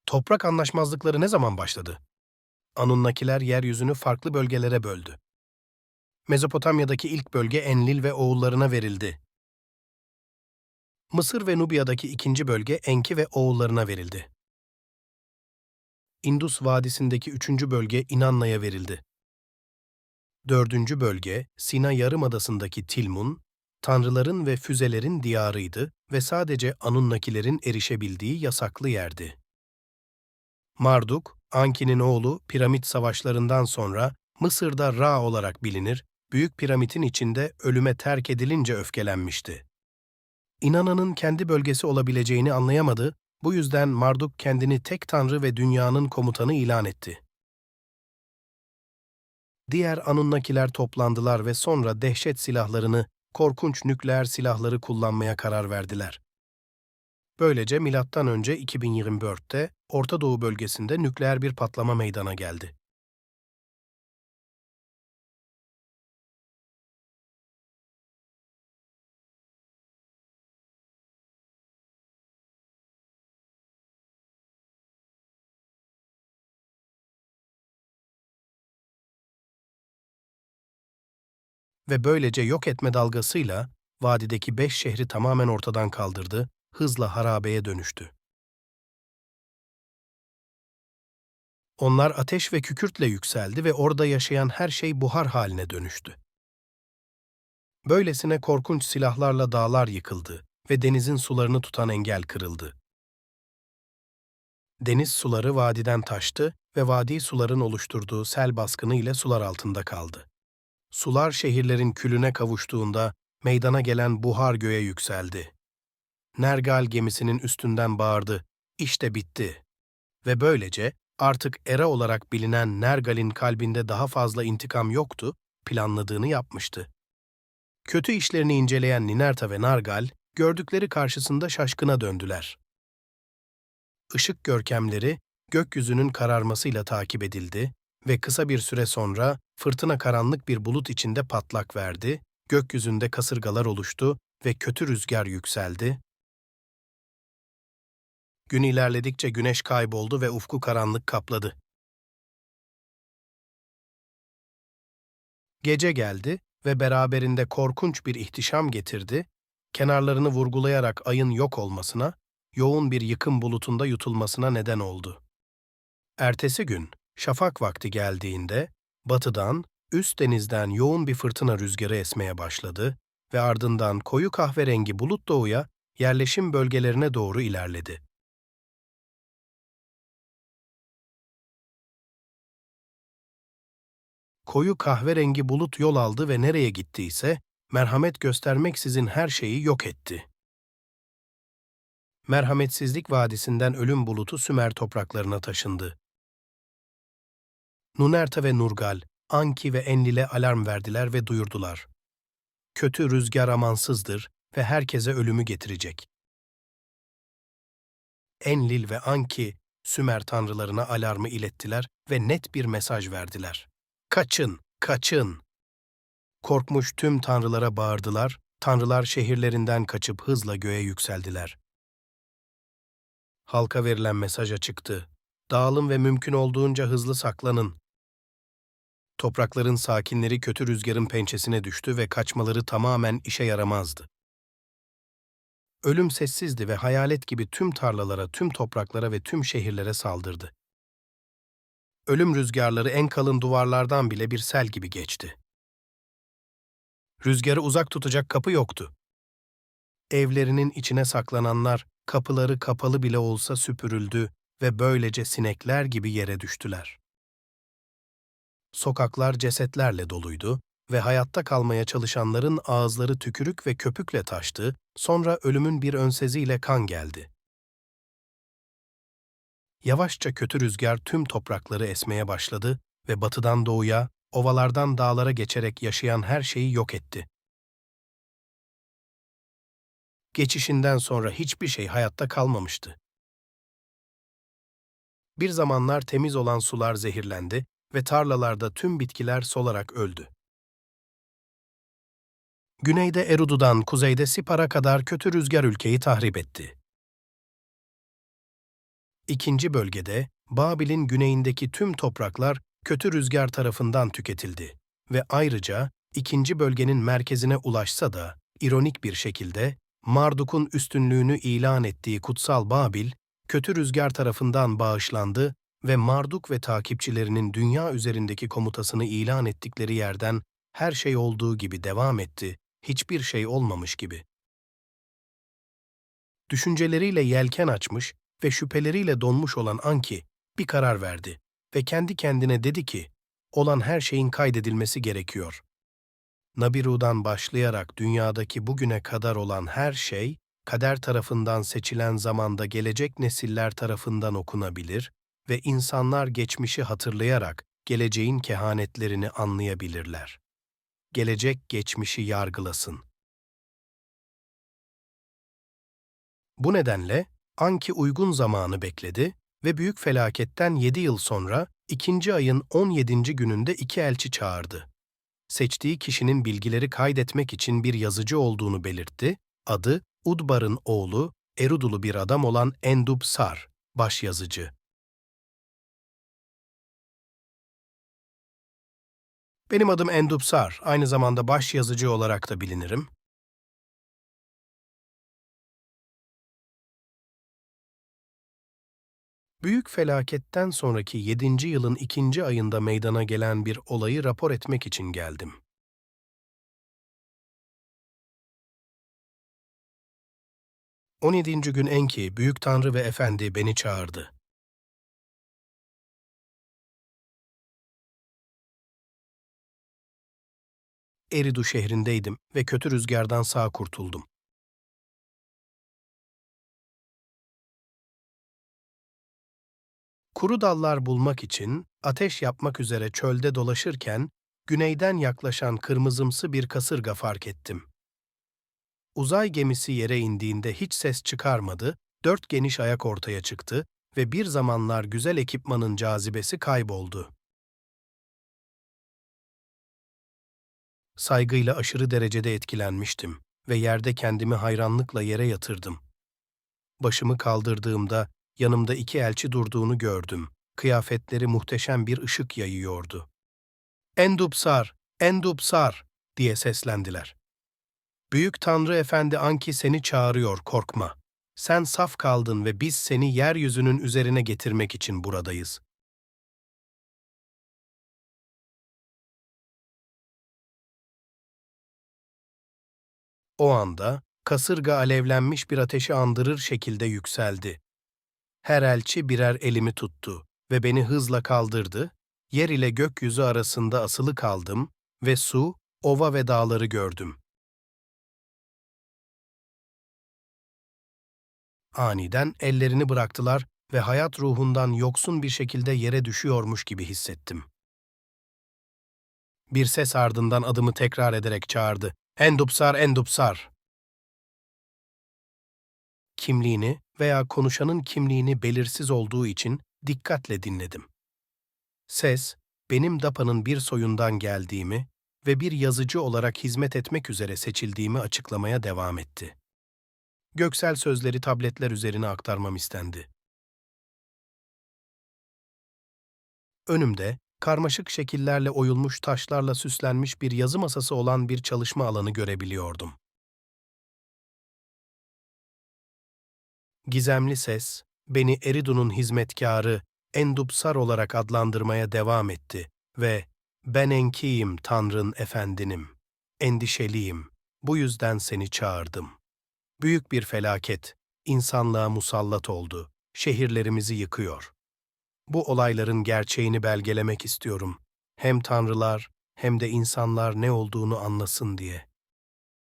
Toprak anlaşmazlıkları ne zaman başladı? Anunnakiler yeryüzünü farklı bölgelere böldü. Mezopotamya'daki ilk bölge Enlil ve oğullarına verildi. Mısır ve Nubya'daki ikinci bölge Enki ve oğullarına verildi. Indus Vadisi'ndeki üçüncü bölge İnanna'ya verildi. Dördüncü bölge Sina Yarımadası'ndaki Tilmun, tanrıların ve füzelerin diyarıydı ve sadece Anunnakilerin erişebildiği yasaklı yerdi. Marduk, Anki'nin oğlu piramit savaşlarından sonra Mısır'da Ra olarak bilinir, Büyük Piramit'in içinde ölüme terk edilince öfkelenmişti. İnana'nın kendi bölgesi olabileceğini anlayamadı, bu yüzden Marduk kendini tek tanrı ve dünyanın komutanı ilan etti. Diğer Anunnakiler toplandılar ve sonra dehşet silahlarını, korkunç nükleer silahları kullanmaya karar verdiler. Böylece M.Ö. 2024'te Orta Doğu bölgesinde nükleer bir patlama meydana geldi. Ve böylece yok etme dalgasıyla vadideki 5 şehri tamamen ortadan kaldırdı, hızla harabeye dönüştü. Onlar ateş ve kükürtle yükseldi ve orada yaşayan her şey buhar haline dönüştü. Böylesine korkunç silahlarla dağlar yıkıldı ve denizin sularını tutan engel kırıldı. Deniz suları vadiden taştı ve vadi suların oluşturduğu sel baskını ile sular altında kaldı. Sular şehirlerin külüne kavuştuğunda meydana gelen buhar göğe yükseldi. Nergal gemisinin üstünden bağırdı, "İşte bitti." Ve böylece artık Era olarak bilinen Nergal'in kalbinde daha fazla intikam yoktu, planladığını yapmıştı. Kötü işlerini inceleyen Ninarta ve Nargal, gördükleri karşısında şaşkına döndüler. Işık görkemleri gökyüzünün kararmasıyla takip edildi ve kısa bir süre sonra fırtına karanlık bir bulut içinde patlak verdi, gökyüzünde kasırgalar oluştu ve kötü rüzgar yükseldi. Gün ilerledikçe güneş kayboldu ve ufku karanlık kapladı. Gece geldi ve beraberinde korkunç bir ihtişam getirdi, kenarlarını vurgulayarak ayın yok olmasına, yoğun bir yıkım bulutunda yutulmasına neden oldu. Ertesi gün, şafak vakti geldiğinde, batıdan, üst denizden yoğun bir fırtına rüzgarı esmeye başladı ve ardından koyu kahverengi bulut doğuya, yerleşim bölgelerine doğru ilerledi. Koyu kahverengi bulut yol aldı ve nereye gittiyse, merhamet göstermeksizin her şeyi yok etti. Merhametsizlik vadisinden ölüm bulutu Sümer topraklarına taşındı. Nunerta ve Nurgal, Anki ve Enlil'e alarm verdiler ve duyurdular. Kötü rüzgar amansızdır ve herkese ölümü getirecek. Enlil ve Anki, Sümer tanrılarına alarmı ilettiler ve net bir mesaj verdiler. Kaçın, kaçın! Korkmuş tüm tanrılara bağırdılar, tanrılar şehirlerinden kaçıp hızla göğe yükseldiler. Halka verilen mesaj açıktı. Dağılın ve mümkün olduğunca hızlı saklanın. Toprakların sakinleri kötü rüzgarın pençesine düştü ve kaçmaları tamamen işe yaramazdı. Ölüm sessizdi ve hayalet gibi tüm tarlalara, tüm topraklara ve tüm şehirlere saldırdı. Ölüm rüzgarları en kalın duvarlardan bile bir sel gibi geçti. Rüzgarı uzak tutacak kapı yoktu. Evlerinin içine saklananlar, kapıları kapalı bile olsa süpürüldü ve böylece sinekler gibi yere düştüler. Sokaklar cesetlerle doluydu ve hayatta kalmaya çalışanların ağızları tükürük ve köpükle taştı, sonra ölümün bir önseziyle kan geldi. Yavaşça kötü rüzgar tüm toprakları esmeye başladı ve batıdan doğuya, ovalardan dağlara geçerek yaşayan her şeyi yok etti. Geçişinden sonra hiçbir şey hayatta kalmamıştı. Bir zamanlar temiz olan sular zehirlendi ve tarlalarda tüm bitkiler solarak öldü. Güneyde Erudu'dan kuzeyde Sipar'a kadar kötü rüzgar ülkeyi tahrip etti. İkinci bölgede, Babil'in güneyindeki tüm topraklar kötü rüzgar tarafından tüketildi ve ayrıca ikinci bölgenin merkezine ulaşsa da, ironik bir şekilde, Marduk'un üstünlüğünü ilan ettiği kutsal Babil, kötü rüzgar tarafından bağışlandı ve Marduk ve takipçilerinin dünya üzerindeki komutasını ilan ettikleri yerden her şey olduğu gibi devam etti, hiçbir şey olmamış gibi. Düşünceleriyle yelken açmış ve şüpheleriyle donmuş olan Anki bir karar verdi ve kendi kendine dedi ki, olan her şeyin kaydedilmesi gerekiyor. Nabiru'dan başlayarak dünyadaki bugüne kadar olan her şey, kader tarafından seçilen zamanda gelecek nesiller tarafından okunabilir ve insanlar geçmişi hatırlayarak geleceğin kehanetlerini anlayabilirler. Gelecek geçmişi yargılasın. Bu nedenle Anki uygun zamanı bekledi ve büyük felaketten 7 yıl sonra 2. ayın 17. gününde 2 elçi çağırdı. Seçtiği kişinin bilgileri kaydetmek için bir yazıcı olduğunu belirtti. Adı Udbar'ın oğlu, Erudulu bir adam olan Endub-Sar, başyazıcı. Benim adım Endub-Sar, aynı zamanda başyazıcı olarak da bilinirim. Büyük felaketten sonraki 7. yılın 2. ayında meydana gelen bir olayı rapor etmek için geldim. 17. gün Enki, Büyük Tanrı ve Efendi beni çağırdı. Eridu şehrindeydim ve kötü rüzgardan sağ kurtuldum. Kuru dallar bulmak için ateş yapmak üzere çölde dolaşırken güneyden yaklaşan kırmızımsı bir kasırga fark ettim. Uzay gemisi yere indiğinde hiç ses çıkarmadı, 4 geniş ayak ortaya çıktı ve bir zamanlar güzel ekipmanın cazibesi kayboldu. Saygıyla aşırı derecede etkilenmiştim ve yerde kendimi hayranlıkla yere yatırdım. Başımı kaldırdığımda yanımda 2 elçi durduğunu gördüm. Kıyafetleri muhteşem bir ışık yayıyordu. "Endubsar, Endubsar!" diye seslendiler. "Büyük Tanrı Efendi Anki seni çağırıyor, korkma. Sen saf kaldın ve biz seni yeryüzünün üzerine getirmek için buradayız." O anda kasırga alevlenmiş bir ateşi andırır şekilde yükseldi. Her elçi birer elimi tuttu ve beni hızla kaldırdı. Yer ile gökyüzü arasında asılı kaldım ve su, ova ve dağları gördüm. Aniden ellerini bıraktılar ve hayat ruhundan yoksun bir şekilde yere düşüyormuş gibi hissettim. Bir ses ardından adımı tekrar ederek çağırdı. "Endubsar, Endubsar!" Kimliğini veya konuşanın kimliğini belirsiz olduğu için dikkatle dinledim. Ses, benim Dapa'nın bir soyundan geldiğimi ve bir yazıcı olarak hizmet etmek üzere seçildiğimi açıklamaya devam etti. Göksel sözleri tabletler üzerine aktarmam istendi. Önümde, karmaşık şekillerle oyulmuş taşlarla süslenmiş bir yazı masası olan bir çalışma alanı görebiliyordum. Gizemli ses, beni Eridu'nun hizmetkarı Endubsar olarak adlandırmaya devam etti ve "Ben Enki'yim Tanrın efendinim, endişeliyim, bu yüzden seni çağırdım. Büyük bir felaket, insanlığa musallat oldu, şehirlerimizi yıkıyor. Bu olayların gerçeğini belgelemek istiyorum. Hem tanrılar hem de insanlar ne olduğunu anlasın diye."